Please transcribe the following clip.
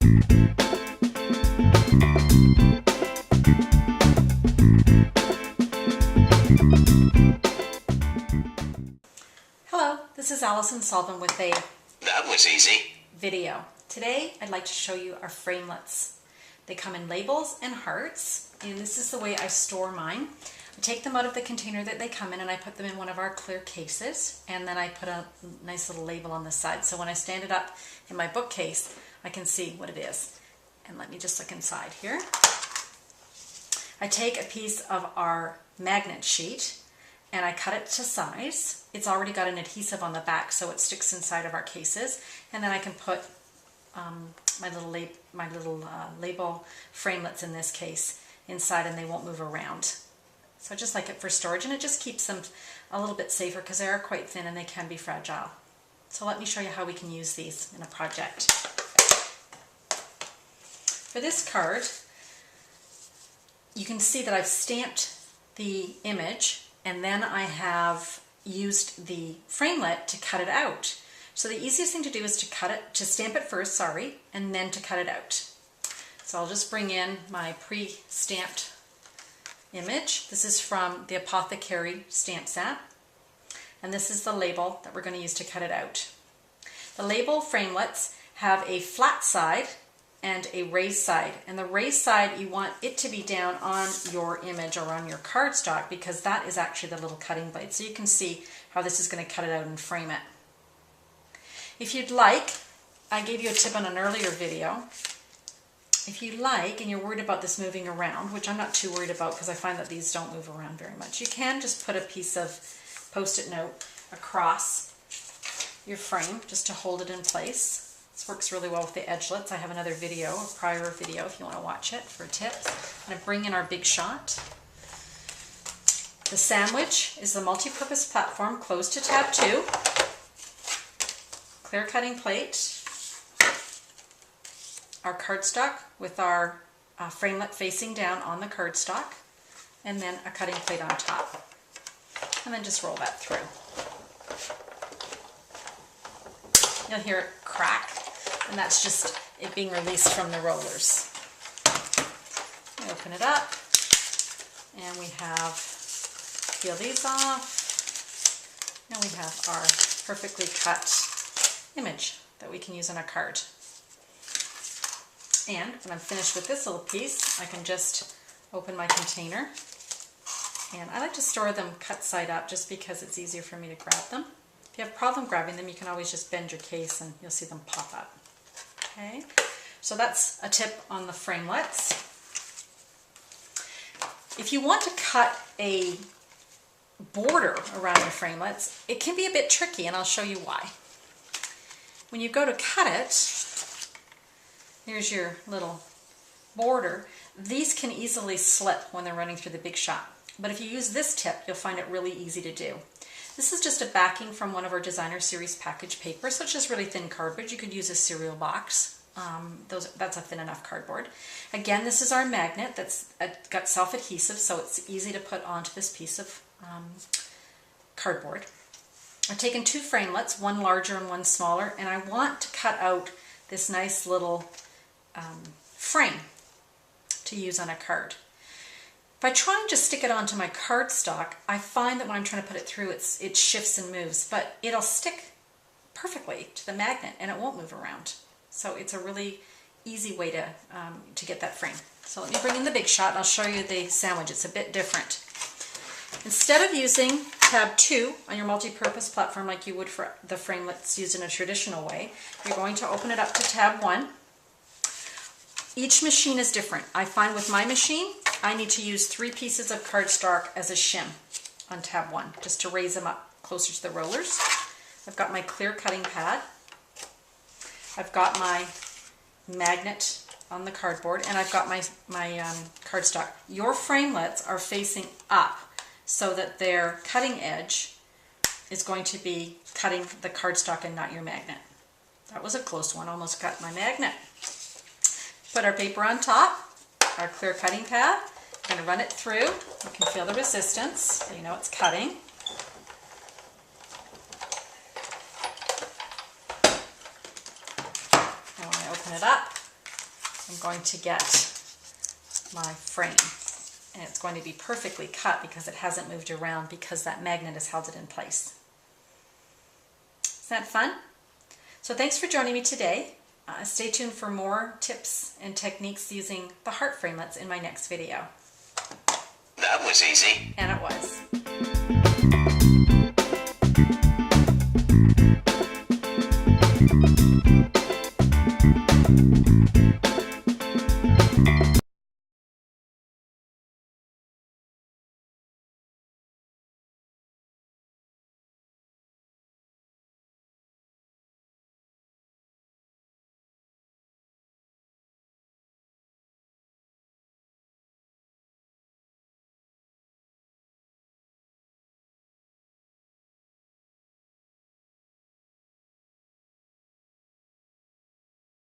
Hello, this is Allison Sullivan with a That was easy video. Today I'd like to show you our framelits. They come in labels and hearts, and this is the way I store mine. I take them out of the container that they come in and I put them in one of our clear cases, and then I put a nice little label on the side. So when I stand it up in my bookcase, I can see what it is. And let me just look inside here. I take a piece of our magnet sheet and I cut it to size. It's already got an adhesive on the back so it sticks inside of our cases, and then I can put my little label framelits in this case inside, and they won't move around. So I just like it for storage, and it just keeps them a little bit safer because they are quite thin and they can be fragile. So let me show you how we can use these in a project. For this card, you can see that I've stamped the image, and then I have used the framelit to cut it out. So the easiest thing to do is to stamp it first, and then to cut it out. So I'll just bring in my pre-stamped image. This is from the Apothecary stamp set, and this is the label that we're going to use to cut it out. The label framelits have a flat side and a raised side, and the raised side, you want it to be down on your image or on your cardstock because that is actually the little cutting blade. So you can see how this is going to cut it out and frame it. If you'd like, I gave you a tip on an earlier video. If you like and you're worried about this moving around, which I'm not too worried about because I find that these don't move around very much, you can just put a piece of Post-it note across your frame just to hold it in place. This works really well with the edgelets. I have another video, a prior video, if you want to watch it for tips. I'm going to bring in our big shot. The sandwich is the multi-purpose platform closed to tab 2. Clear cutting plate. Our cardstock with our framelit facing down on the cardstock, and then a cutting plate on top. And then just roll that through. You'll hear it crack, and that's just it being released from the rollers. We open it up, and we peel these off, and we have our perfectly cut image that we can use on a card. And when I'm finished with this little piece, I can just open my container, and I like to store them cut side up just because it's easier for me to grab them. If you have a problem grabbing them, you can always just bend your case and you'll see them pop up. Okay, so that's a tip on the framelits. If you want to cut a border around your framelits, it can be a bit tricky, and I'll show you why. When you go to cut it, here's your little border. These can easily slip when they're running through the big shot. But if you use this tip, you'll find it really easy to do. This is just a backing from one of our designer series package paper, so it's just really thin cardboard. You could use a cereal box. That's a thin enough cardboard. Again, this is our magnet that's got self-adhesive, so it's easy to put onto this piece of cardboard. I've taken 2 framelits, one larger and one smaller, and I want to cut out this nice little frame to use on a card. If I try and just stick it onto my cardstock, I find that when I'm trying to put it through, it shifts and moves, but it'll stick perfectly to the magnet and it won't move around. So it's a really easy way to get that frame. So let me bring in the big shot and I'll show you the sandwich. It's a bit different. Instead of using tab 2 on your multi-purpose platform like you would for the framelits used in a traditional way, you're going to open it up to tab 1. Each machine is different. I find with my machine, I need to use 3 pieces of cardstock as a shim on tab 1, just to raise them up closer to the rollers. I've got my clear cutting pad. I've got my magnet on the cardboard, and I've got my cardstock. Your framelits are facing up so that their cutting edge is going to be cutting the cardstock and not your magnet. That was a close one, almost cut my magnet. Put our paper on top, our clear cutting pad. I'm going to run it through. You can feel the resistance, so you know it's cutting. And when I open it up, I'm going to get my frame. And it's going to be perfectly cut because it hasn't moved around because that magnet has held it in place. Is that fun? So thanks for joining me today. Stay tuned for more tips and techniques using the heart framelits in my next video. That was easy. And it was.